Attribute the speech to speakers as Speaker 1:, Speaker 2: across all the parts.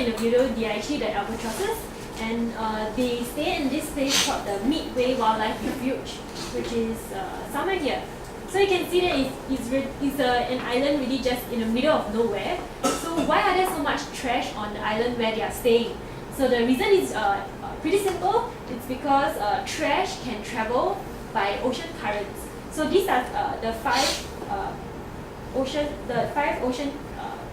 Speaker 1: in the video, they are actually the albatrosses, and they stay in this place called the Midway Wildlife Refuge, which is somewhere here. So you can see that it's an island really just in the middle of nowhere. So why are there so much trash on the island where they are staying? So the reason is pretty simple. It's because trash can travel by ocean currents. So these are the five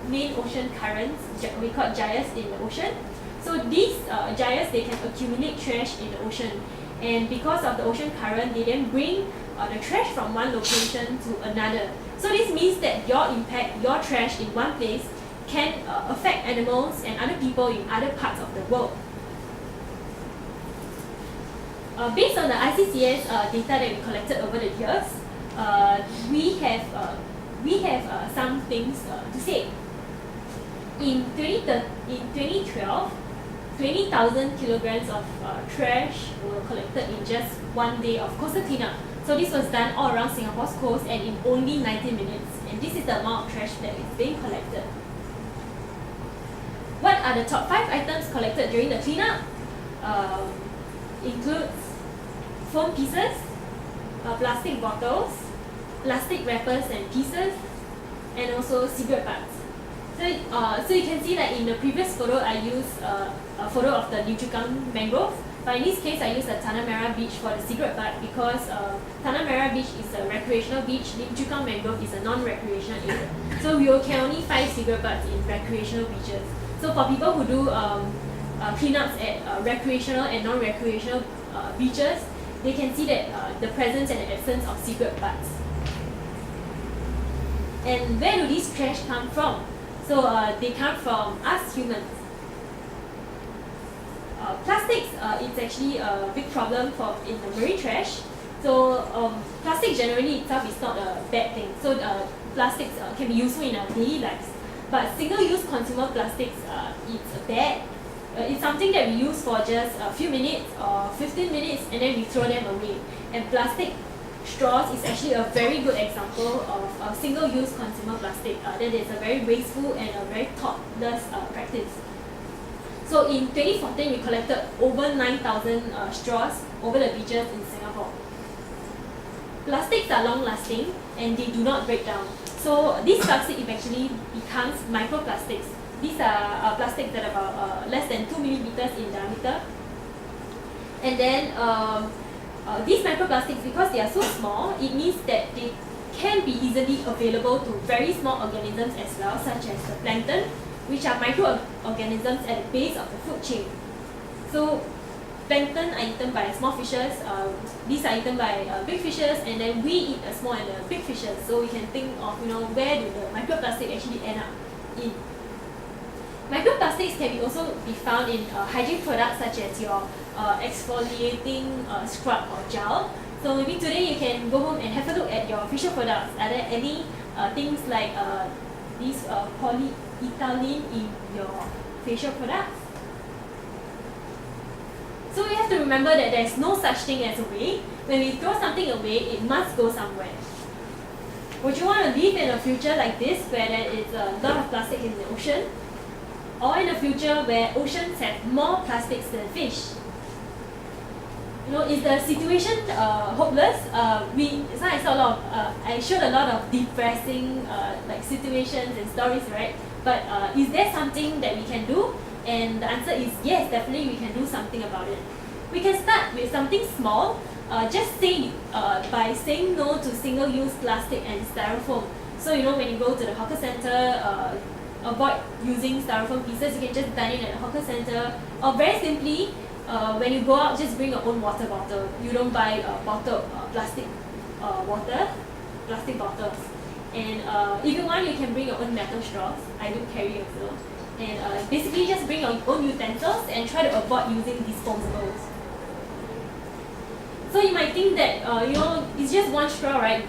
Speaker 1: main ocean currents we call gyres in the ocean. So these gyres, they can accumulate trash in the ocean, and because of the ocean current, they then bring the trash from one location to another. So this means that your trash in one place can affect animals and other people in other parts of the world. Based on the ICCS data that we collected over the years, we have some things to say. In 2012, 20,000 kilograms of trash were collected in just one day of coastal cleanup. So this was done all around Singapore's coast and in only 90 minutes. And this is the amount of trash that is being collected. What are the top 5 items collected during the cleanup? Includes foam pieces, plastic bottles, plastic wrappers and pieces, and also cigarette butts. So you can see that in the previous photo, I used a photo of the Lim Chu Kang mangrove. But in this case, I used the Tanah Merah beach for the cigarette butt because Tanah Merah beach is a recreational beach, Lim Chu Kang mangrove is a non-recreational area. So we can only find cigarette butts in recreational beaches. So for people who do cleanups at recreational and non-recreational beaches, they can see that the presence and the absence of cigarette butts. And where do these trash come from? So they come from us humans. Plastics, it's actually a big problem in the marine trash. So plastic generally itself is not a bad thing. So plastics can be useful in our daily lives. But single-use consumer plastics, it's bad. It's something that we use for just a few minutes or 15 minutes and then we throw them away. And plastic straws is actually a very good example of single-use consumer plastic. That is a very wasteful and a very thoughtless practice. So in 2014, we collected over 9,000 straws over the beaches in Singapore. Plastics are long-lasting and they do not break down. So this plastic eventually becomes microplastics. These are plastics that are about less than 2 millimeters in diameter. And then these microplastics, because they are so small, it means that they can be easily available to very small organisms as well, such as the plankton, which are microorganisms at the base of the food chain. So plankton are eaten by small fishes, these are eaten by big fishes, and then we eat the small and the big fishes. So we can think of where do the microplastic actually end up in. Microplastics can also be found in hygiene products such as your exfoliating scrub or gel. So maybe today you can go home and have a look at your facial products. Are there any things like these polyethylene in your facial products? So we have to remember that there is no such thing as a waste. When we throw something away, it must go somewhere. Would you want to live in a future like this where there is a lot of plastic in the ocean? Or in a future where oceans have more plastics than fish? Is the situation hopeless? I showed a lot of depressing situations and stories, right? But is there something that we can do? And the answer is yes, definitely we can do something about it. We can start with something small. Just by saying no to single-use plastic and styrofoam. So when you go to the hawker center, avoid using styrofoam pieces. You can just dine in at the hawker center, or very simply, when you go out, just bring your own water bottle. You don't buy bottled plastic bottles. And if you want, you can bring your own metal straws. I do carry as well. And basically, just bring your own utensils and try to avoid using disposables. So you might think that it's just one straw, right?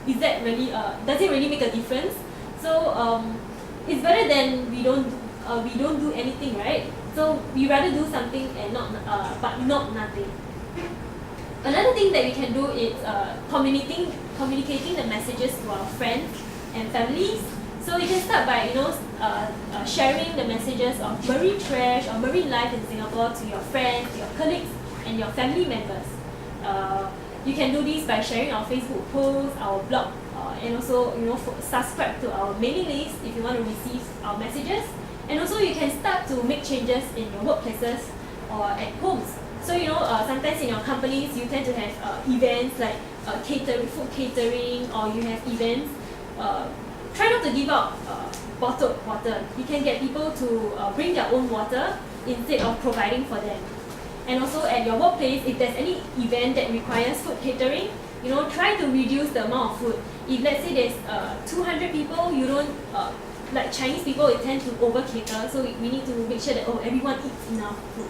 Speaker 1: Is that really does it really make a difference? So it's better than we don't do anything, right? So we rather do something and not nothing. Another thing that we can do is communicating the messages to our friends and families. So you can start by sharing the messages of marine trash or marine life in Singapore to your friends, your colleagues, and your family members. You can do this by sharing our Facebook posts, our blog, and also subscribe to our mailing list if you want to receive our messages. And also you can start to make changes in your workplaces or at homes. So sometimes in your companies you tend to have events like food catering, or you have events. Try not to give out bottled water. You can get people to bring their own water instead of providing for them. And also at your workplace, if there's any event that requires food catering, try to reduce the amount of food. If let's say there's 200 people, you don't like Chinese people, it tend to over cater. So we need to make sure that everyone eats enough food.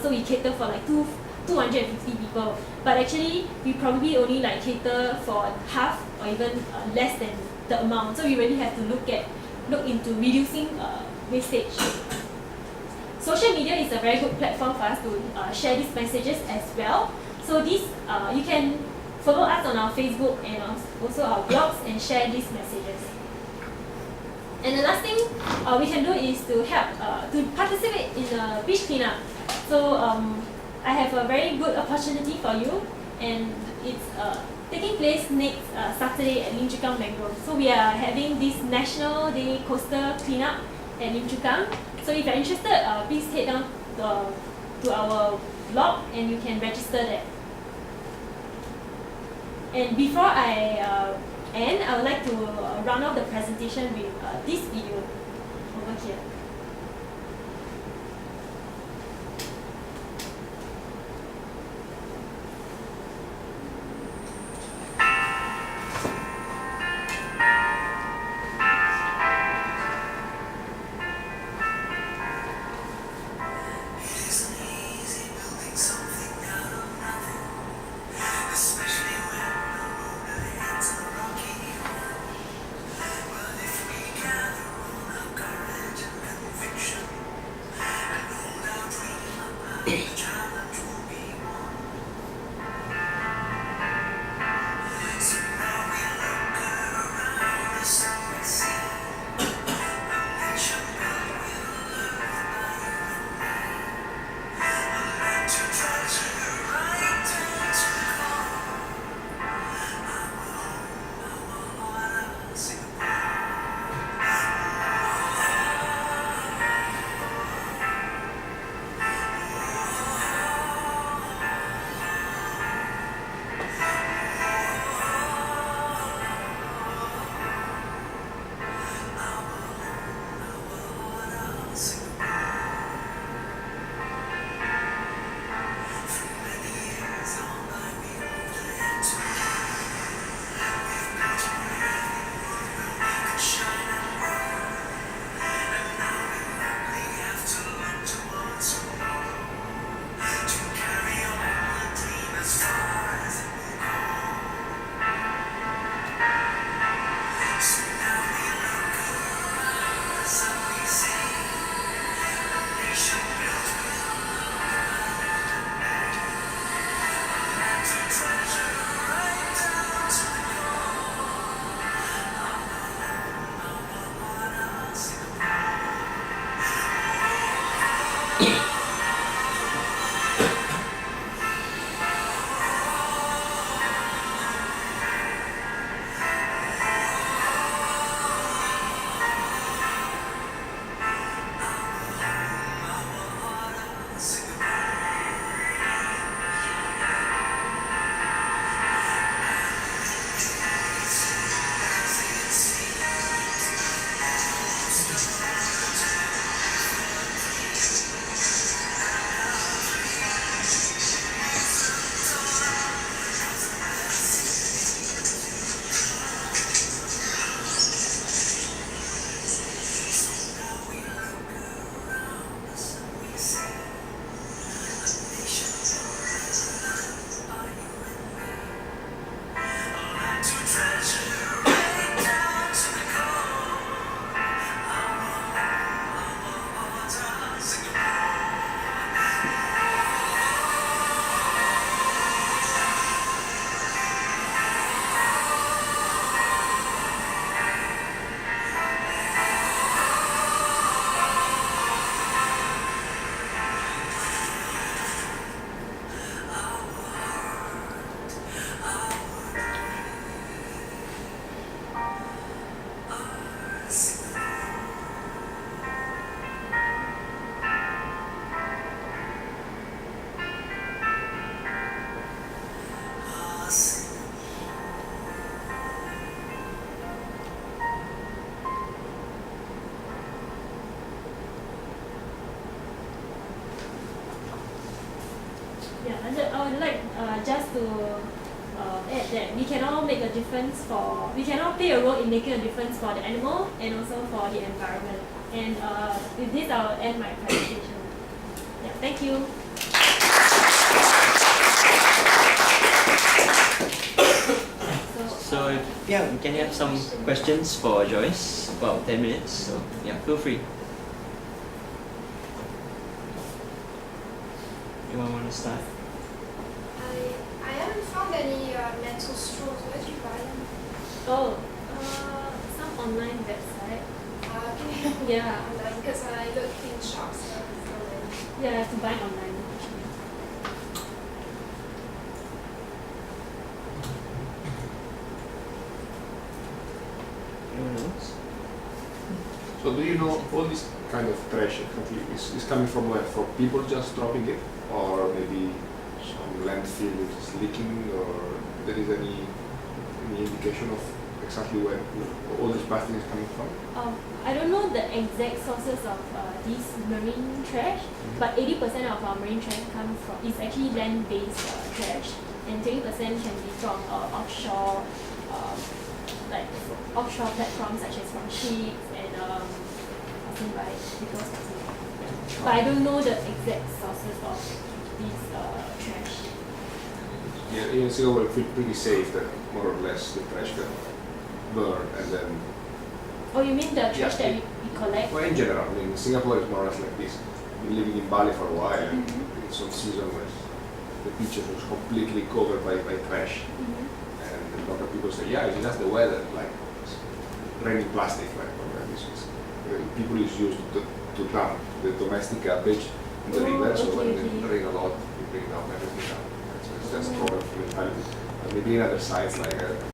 Speaker 1: So we cater for like 250 people, but actually we probably only like cater for half or even less than the amount. So we really have to look into reducing wastage. Social media is a very good platform for us to share these messages as well. So this you can follow us on our Facebook and also our blogs and share these messages. And the last thing we can do is to help to participate in the beach cleanup. So I have a very good opportunity for you, and it's taking place next Saturday at Lim Chu Kang Mangrove. So we are having this National Day Coastal Cleanup at Lim Chu Kang. So if you're interested, please head down to our blog and you can register there. And before I end, I would like to round off the presentation with this video over here. to add that we can all make a difference we can all play a role in making a difference for the animal and also for the environment. And with this, I'll end my presentation. Yeah, thank you.
Speaker 2: So yeah, we can have some questions for Joyce, about 10 minutes. So yeah, feel free. Anyone want to start?
Speaker 3: I haven't found any metal straws. Where did you buy them?
Speaker 1: Oh, some online website.
Speaker 3: Okay.
Speaker 1: Yeah.
Speaker 3: Because I looked in shops.
Speaker 1: Yeah, I have to buy online.
Speaker 2: Anyone else?
Speaker 4: So do you know all this kind of trash is coming from where? From people just dropping it, or maybe some landfill is leaking, or there is any indication of exactly where all this plastic is coming from?
Speaker 1: I don't know the exact sources of these marine trash, but 80% of our marine trash is actually land-based trash, and 20% can be from offshore, like offshore platforms such as from ships and passing by vehicles passing by. Yeah. But I don't know the exact sources of these trash.
Speaker 4: Yeah, in Singapore, we feel pretty safe that more or less the trash can burn and then.
Speaker 1: Oh, you mean the trash
Speaker 4: Yeah,
Speaker 1: that we collect?
Speaker 4: Well, in general, I mean, Singapore is more or less like this. Been living in Bali for a while, and in some season where the beaches was completely covered by trash. And a lot of people say, yeah, it's just the weather, like it's raining plastic, right? People is used to dump the domestic garbage in the river, so when it rains a lot, you bring down everything down. So it's just a problem for mentality. Maybe in other sites like